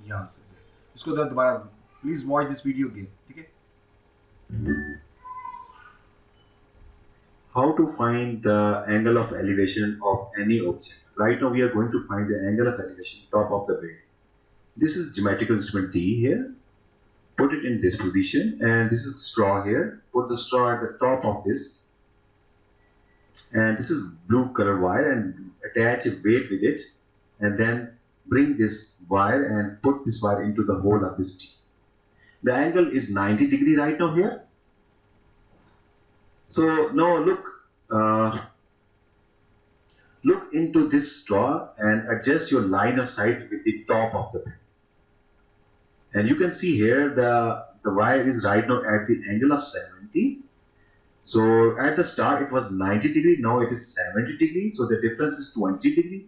यहाँ से इसको दोबारा please watch this video again, ठीक है। How to find the angle of elevation of any object? Right now we are going to find the angle of elevation top of the building. This is geometrical instrument D here. Put it in this position, and this is straw here. Put the straw at the top of this, and this is blue color wire, and attach a weight with it, and then bring this wire and put this wire into the hole of this T. The angle is 90 degree right now here. So now look into this straw and adjust your line of sight with the top of the pen. And you can see here the wire is right now at the angle of 70. So at the start it was 90 degree, now it is 70 degree. So the difference is 20 degree.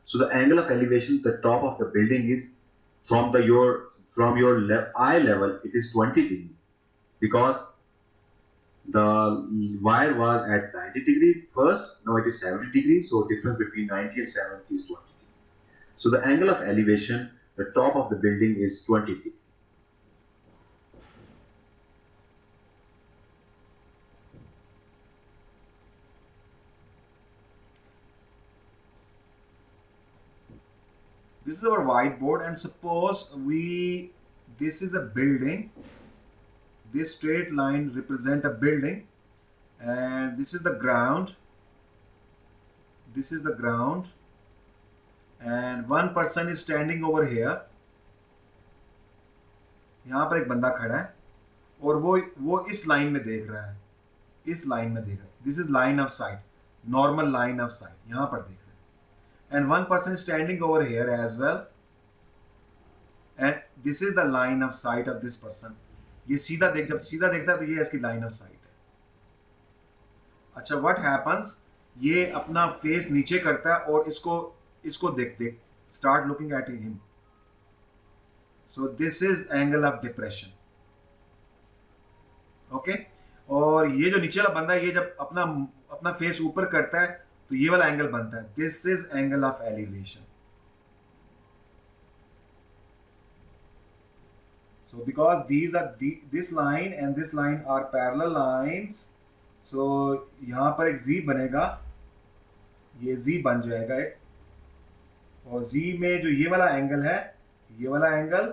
So the angle of elevation, the top of the building is from your eye level, it is 20 degree, because the wire was at 90 degree first, now it is 70 degree, so difference between 90 and 70 is 20 degree. So the angle of elevation, the top of the building is 20 degree. This is our whiteboard, and suppose this is a building. This straight line represent a building, and this is the ground. This is the ground, and one person is standing over here. यहाँ पर एक बंदा खड़ा है और वो इस line में देख रहा है, इस लाइन में देख रहा है. This is line of sight, normal line of sight. यहाँ पर देख रहा है. And one person is standing over here as well, and this is the line of sight of this person. ये जब सीधा देखता है तो ये इसकी लाइन ऑफ साइट है. अच्छा, व्हाट हैपन्स, ये अपना फेस नीचे करता है और इसको देख start looking at him. So this is angle of depression. Okay, और ये जो नीचे वाला बंदा है, ये जब अपना फेस ऊपर करता है तो ये वाला एंगल बनता है. This is angle of elevation. So because this line and this line are parallel lines, so यहाँ पर एक Z बनेगा, ये Z बन जाएगा एक, और Z में जो ये वाला एंगल है, ये वाला एंगल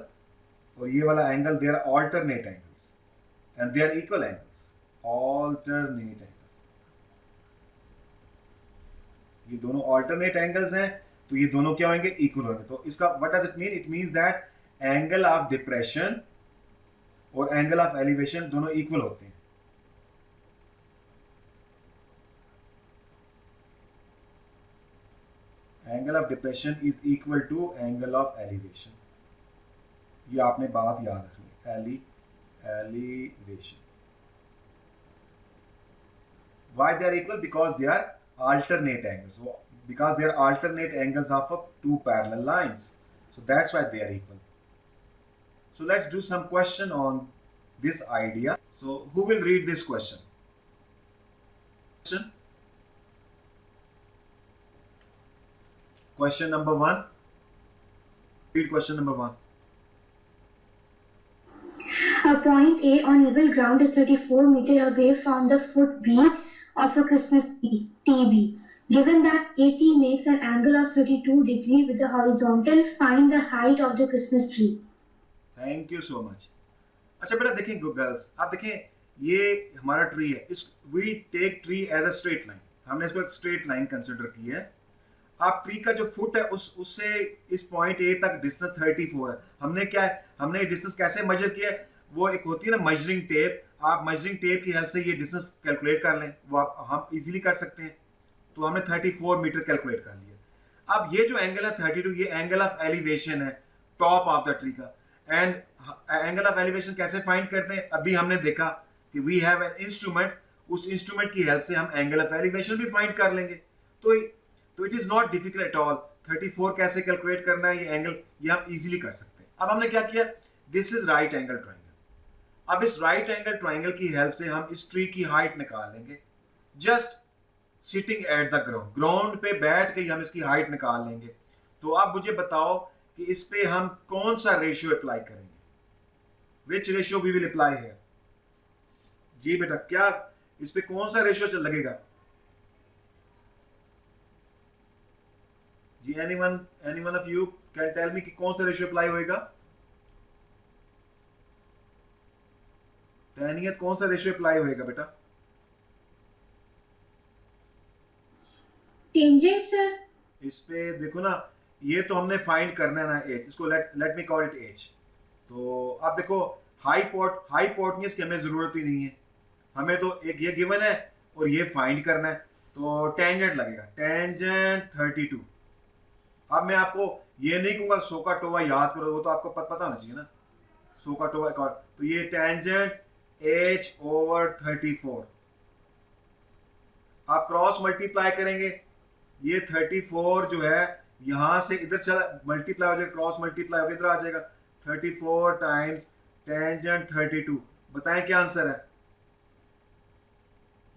और ये वाला angle, they are alternate angles and they are equal angles. Alternate angles. ये दोनों alternate angles हैं, तो ये दोनों क्या होंगे? Equal होंगे. तो इसका what does it mean? It means that angle of depression और एंगल ऑफ एलिवेशन दोनों इक्वल होते हैं. Angle of depression is equal to angle of elevation. ये आपने बात याद रखनी. Elevation. Why they are equal? Because they are alternate angles. Because they are alternate angles of two parallel lines. So that's why they are equal. So let's do some question on this idea. So who will read this question? Question number 1. Read question number 1. A point A on level ground is 34 meters away from the foot B of a Christmas tree, TB. Given that AT makes an angle of 32 degrees with the horizontal, find the height of the Christmas tree. Thank you so much. अच्छा बेटा देखें girls, आप देखें ये हमारा tree है. we take tree as a straight line. हमने इसको एक स्ट्रेट लाइन कंसिडर की है. आप ट्री का जो फुट है उससे इस पॉइंट ए तक डिस्टेंस 34 है. हमने डिस्टेंस कैसे मेजर किया है? वो एक होती है ना मजरिंग टेप. आप मजरिंग टेप की हेल्प से ये डिस्टेंस कैलकुलेट कर लें, वो हम इजीली कर सकते हैं. तो हमने 34 मीटर कैलकुलेट कर लिया. अब ये जो एंगल है 32, ये एंगल ऑफ एलिवेशन है टॉप ऑफ द ट्री का. एंड एंगल ऑफ एलिवेशन कैसे फाइंड करते हैं? अभी हमने देखा कि वी हैव एन इंस्ट्रूमेंट. उस इंस्ट्रूमेंट की हेल्प से हम एंगल ऑफ एलिवेशन भी फाइंड कर लेंगे. तो it is not difficult at all. 34 कैसे कैलकुलेट करना है, ये एंगल ये हम इजीली कर सकते हैं. अब हमने क्या किया? This is right angle triangle. अब इस राइट एंगल ट्रायंगल की हेल्प से हम इस ट्री की हाइट निकाल लेंगे. Just sitting at the ground पे बैठ के हम इसकी हाइट निकाल लेंगे. तो अब मुझे बताओ कि इस पे हम कौन सा रेशियो अप्लाई करेंगे, which ratio we will apply है। जी बेटा, क्या इस पे कौन सा रेशियो चल लगेगा? जी anyone of you can tell me कि कौन सा रेशियो अप्लाई होएगा? तैनियत, कौन सा रेशियो अप्लाई होएगा बेटा? Tangent sir. इस पे देखो ना, ये तो हमने फाइंड करना है ना एच, इसको let me call it H. तो आप देखो हाइपोटेन्यूज की हमें जरूरत ही नहीं है, हमें तो एक ये गिवन है और ये फाइंड करना है। तो टेंजेंट लगेगा, टेंजेंट 32। अब मैं आपको ये नहीं कहूंगा सोकाटोवा याद करो, वो तो आपको पता होना चाहिए ना सोकाटोवा एक और। तो ये टेंजेंट एच ओवर 34, आप क्रॉस मल्टीप्लाई करेंगे, ये 34 जो है यहां से इधर चला मल्टीप्लाई हो जाएगा, क्रॉस मल्टीप्लाई होकर इधर आ जाएगा। 34 टाइम्स टेंजेंट 32, बताएं क्या आंसर है?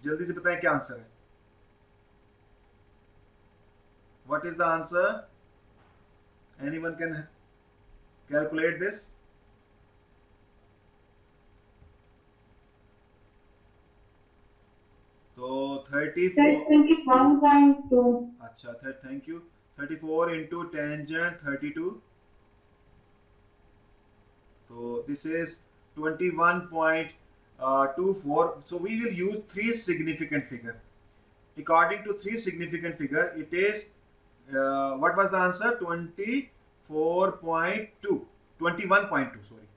जल्दी से बताएं क्या आंसर है? What is the answer? Anyone can calculate this? तो 34 21.2। अच्छा, thank you. 34 into tangent 32, so this is 21.24. So we will use three significant figure. According to three significant figure, it is what was the answer? 24.2, 21.2, sorry.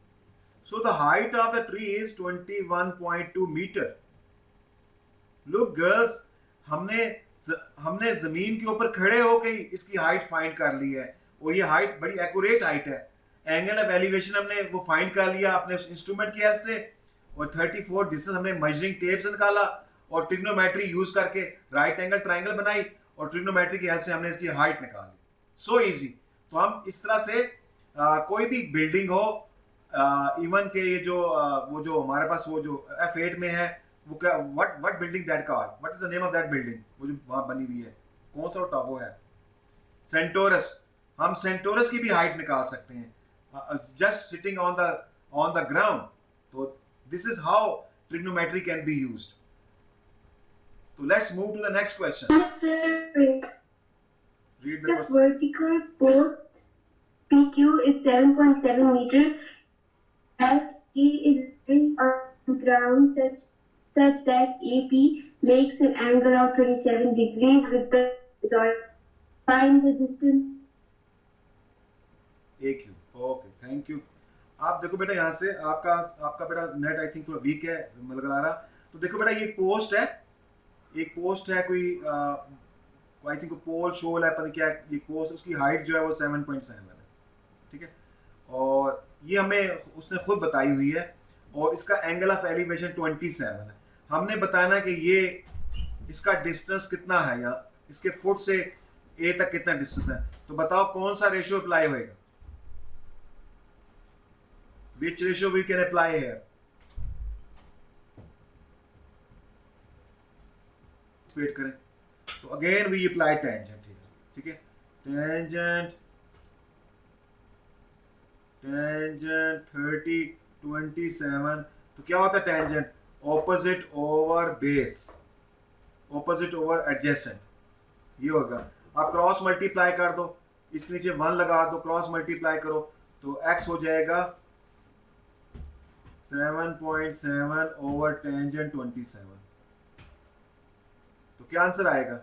So the height of the tree is 21.2 meter. Look girls, हमने जमीन के ऊपर खड़े होकर इसकी height find कर ली है, और ये हाइट बड़ी एक्यूरेट हाइट है। एंगल ऑफ एलिवेशन हमने वो फाइंड कर लिया अपने इंस्ट्रूमेंट की हेल्प से, और 34 डिस्टेंस हमने मेजरिंग टेप से निकाला, और ट्रिग्नोमेट्री यूज करके राइट एंगल ट्राइंगल बनाई, और ट्रिग्नोमेट्री की हेल्प से हमने इसकी हाइट निकाली। So easy. तो हम इस तरह से कोई भी बिल्डिंग हो, इवन के ये जो वो जो हमारे पास वो जो F8 में है, वो क्या what building that called, what is the name of that building, वो जो वहां बनी हुई है, कौन सा टावर है? सेंटोरस। हम सेंटोरस की भी हाइट निकाल सकते हैं just sitting on the ground. तो this is how trigonometry can be used. तो let's move to the next question. Read the The question. vertical post PQ is 7.7 meters as E is on ground such that AP makes an angle of 27 degrees with the result. Find the distance. AQ। Okay, thank you. आप देखो बेटा, यहाँ से आपका बेटा net I think थोड़ा week है, मतलब लगा रहा। तो देखो बेटा, ये पोस्ट है, एक पोस्ट है कोई आई थिंक पोल शोल है, पता नहीं क्या है, ये पोस्ट, उसकी हाइट जो है वो 7.7 है, ठीक है। और ये हमें उसने खुद बताई हुई है, और इसका एंगल ऑफ एलिवेशन 27 है। हमने बताना कि ये इसका डिस्टेंस कितना है, या इसके फुट से ए तक कितना डिस्टेंस है। तो बताओ कौन सा रेशियो अप्लाई होएगा? Which ratio we can apply here? Wait करें। तो again we apply tangent here, ठीक है। टेंजेंट 30 27, तो क्या होता है tangent? Opposite over base, opposite over adjacent, ये होगा। आप क्रॉस मल्टीप्लाई कर दो, इसके नीचे 1 लगा दो, क्रॉस मल्टीप्लाई करो, तो x हो जाएगा 7.7 ओवर टेंजेंट 27। तो क्या आंसर आएगा?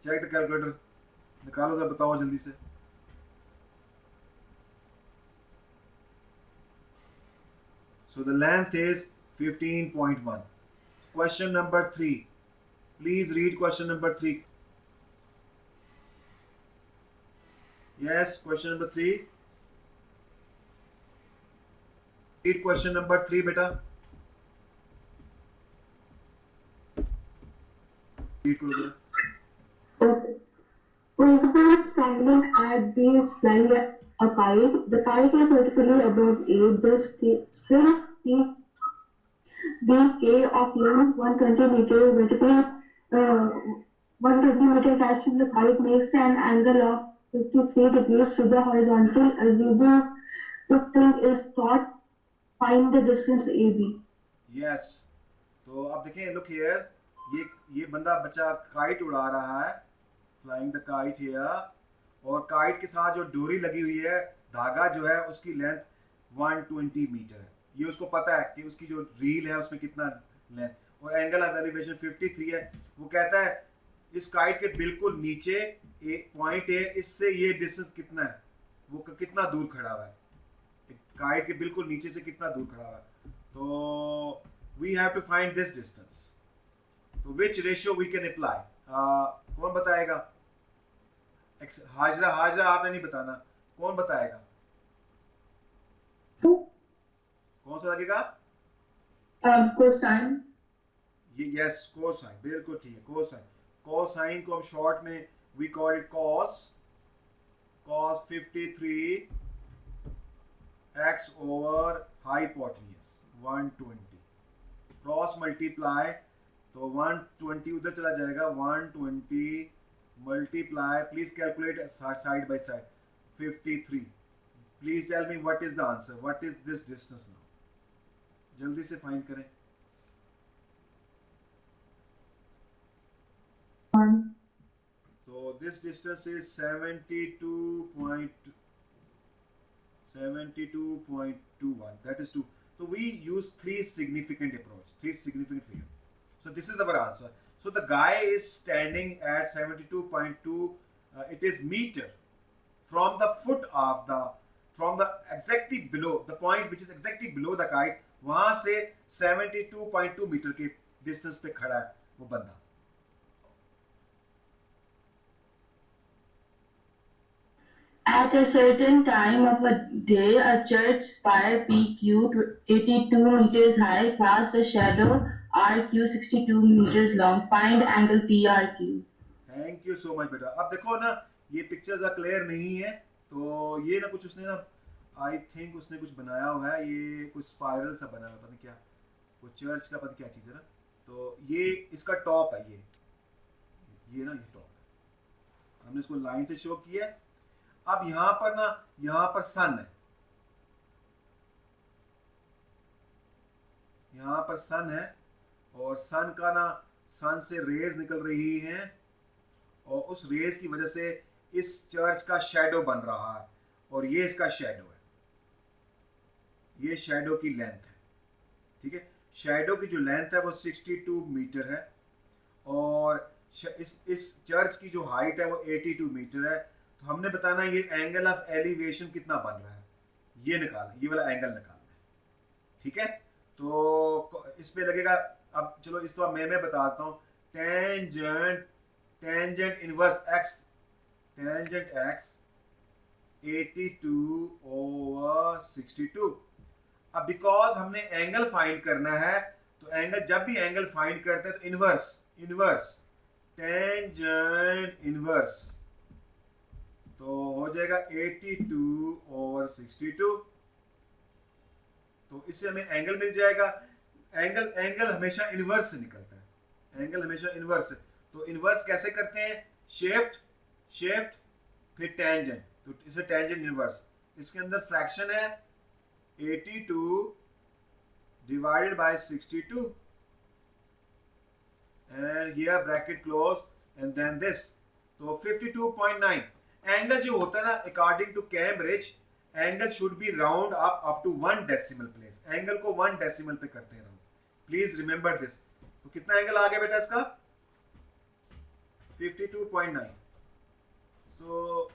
चेक द कैलकुलेटर, निकालो जरा, बताओ जल्दी से। So the length is 15.1. Question number 3. Please read question number 3. Yes, question number 3. Read question number 3, beta. Read करो जरा। When the bird standing at base flying a kite, the kite is vertically above A. The string being A of length 120 meters vertically 120 meters attached to the kite makes an angle of 53 degrees to the horizontal. Assuming the thing is taut, find the distance AB. Yes, तो आप देखें, look here, ये बंदा बच्चा kite उड़ा रहा है, flying the kite here, और काइट के साथ जो डोरी लगी हुई है, धागा जो है उसकी लेंथ 120 मीटर है। ये उसको पता है कि उसकी जो रील है उसमें कितना लेंथ, और एंगल ऑफ एलिवेशन 53 है। वो कहता है इस काइट के बिल्कुल नीचे पॉइंट है, इससे ये डिस्टेंस कितना है, वो कितना दूर खड़ा हुआ है, काइट के बिल्कुल नीचे से कितना दूर खड़ा हुआ है। तो we have to find this distance. तो which ratio we can apply, कौन बताएगा? हाजरा, आपने नहीं बताना, कौन बताएगा? कौन सा लगेगा? Cosine. ये यस, कोसाइन, बिल्कुल ठीक है, कोसाइन। कोसाइन को हम शॉर्ट में we call it cos 53 x over hypotenuse 120 cross multiply, तो 120 उधर चला जाएगा, 120 multiply, please calculate side by side, 53। Please tell me what is the answer, what is this distance now, जल्दी से फाइंड करें। So this distance is 72.21, that is 2. So we use three significant figure. So this is our answer. So the guy is standing at 72.2, it is meter from the foot of from the exactly below the point which is exactly below the kite, वहां से 72.2 metre के distance पे खड़ा है वो बंदा। At a certain time of a day, a church spire PQ 82 meters high cast a shadow RQ 62 meters long. Find angle PRQ. Thank you so much बेटा। अब देखो ना, ये पिक्चर्स क्लियर नहीं है, तो ये ना कुछ उसने ना, आई थिंक उसने कुछ बनाया हुआ है, ये कुछ स्पाइरल सा बना हुआ है, पता नहीं क्या, वो चर्च का पता क्या चीज़ है ना। तो ये इसका टॉप है, ये ना, ये टॉप है, हमने इसको लाइन से शो किया है। अब यहाँ पर ना, यहाँ पर सन है, यहाँ पर सन है, और सन का ना, सन से रेज निकल रही हैं, और उस रेज की वजह से इस चर्च का शैडो बन रहा है, और ये इसका शैडो है, ये शैडो की लेंथ है, ठीक है। शैडो की जो लेंथ है वो 62 मीटर है, और इस चर्च की जो हाइट है वो 82 मीटर है। तो हमने बताना ये एंगल ऑफ एलिवेशन कितना बन रहा है, ये निकालना, ये वाला एंगल निकालना है, ठीक है। तो इसमें लगेगा, अब चलो इस तो मैं बताता हूँ, tangent inverse x, tangent x 82 over 62। अब बिकॉज हमने एंगल फाइंड करना है, तो एंगल, जब भी एंगल फाइंड करते हैं तो इनवर्स टेंजेंट इनवर्स, तो हो जाएगा 82 ओवर 62। तो इससे हमें एंगल मिल जाएगा। एंगल हमेशा इनवर्स से निकलता है, एंगल हमेशा इनवर्स से। तो इनवर्स कैसे करते हैं? शिफ्ट फिर टेंजेंट, तो इसे टेंजेंट इनवर्स। इसके अंदर फ्रैक्शन है 82 divided by 62, and here bracket close, and then this, तो 52.9। एंगल जो होता है ना, according to Cambridge, angle should be round up to 1 decimal place. Angle को 1 डेसिमल पे करते हैं राउंड, प्लीज रिमेंबर दिस। तो कितना एंगल आ गया बेटा इसका? 52.9। सो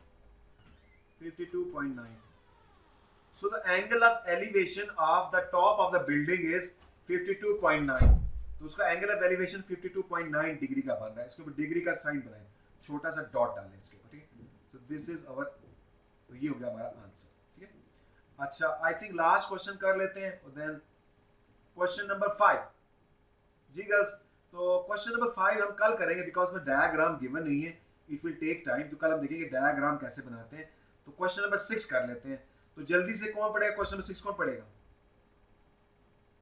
52.9। So the angle of elevation of the top of the building is 52.9। तो उसका एंगल ऑफ एलिवेशन 52.9 डिग्री का बन रहा है। इसके ऊपर डिग्री का साइन बनाएं, छोटा सा डॉट डालें इसके ऊपर, ठीक है। सो दिस इज आवर, तो ये हो गया हमारा आंसर, ठीक है। अच्छा, आई थिंक लास्ट क्वेश्चन कर लेते हैं, और देन क्वेश्चन नंबर 5 जी गर्ल्स। तो क्वेश्चन नंबर 5 हम कल करेंगे, बिकॉज में डायग्राम गिवन नहीं है, इट विल टेक टाइम। तो कल हम देखेंगे डायग्राम कैसे बनाते हैं। तो क्वेश्चन नंबर 6 कर लेते हैं। तो जल्दी से कौन पढ़ेगा क्वेश्चन नंबर 6? कौन पढ़ेगा?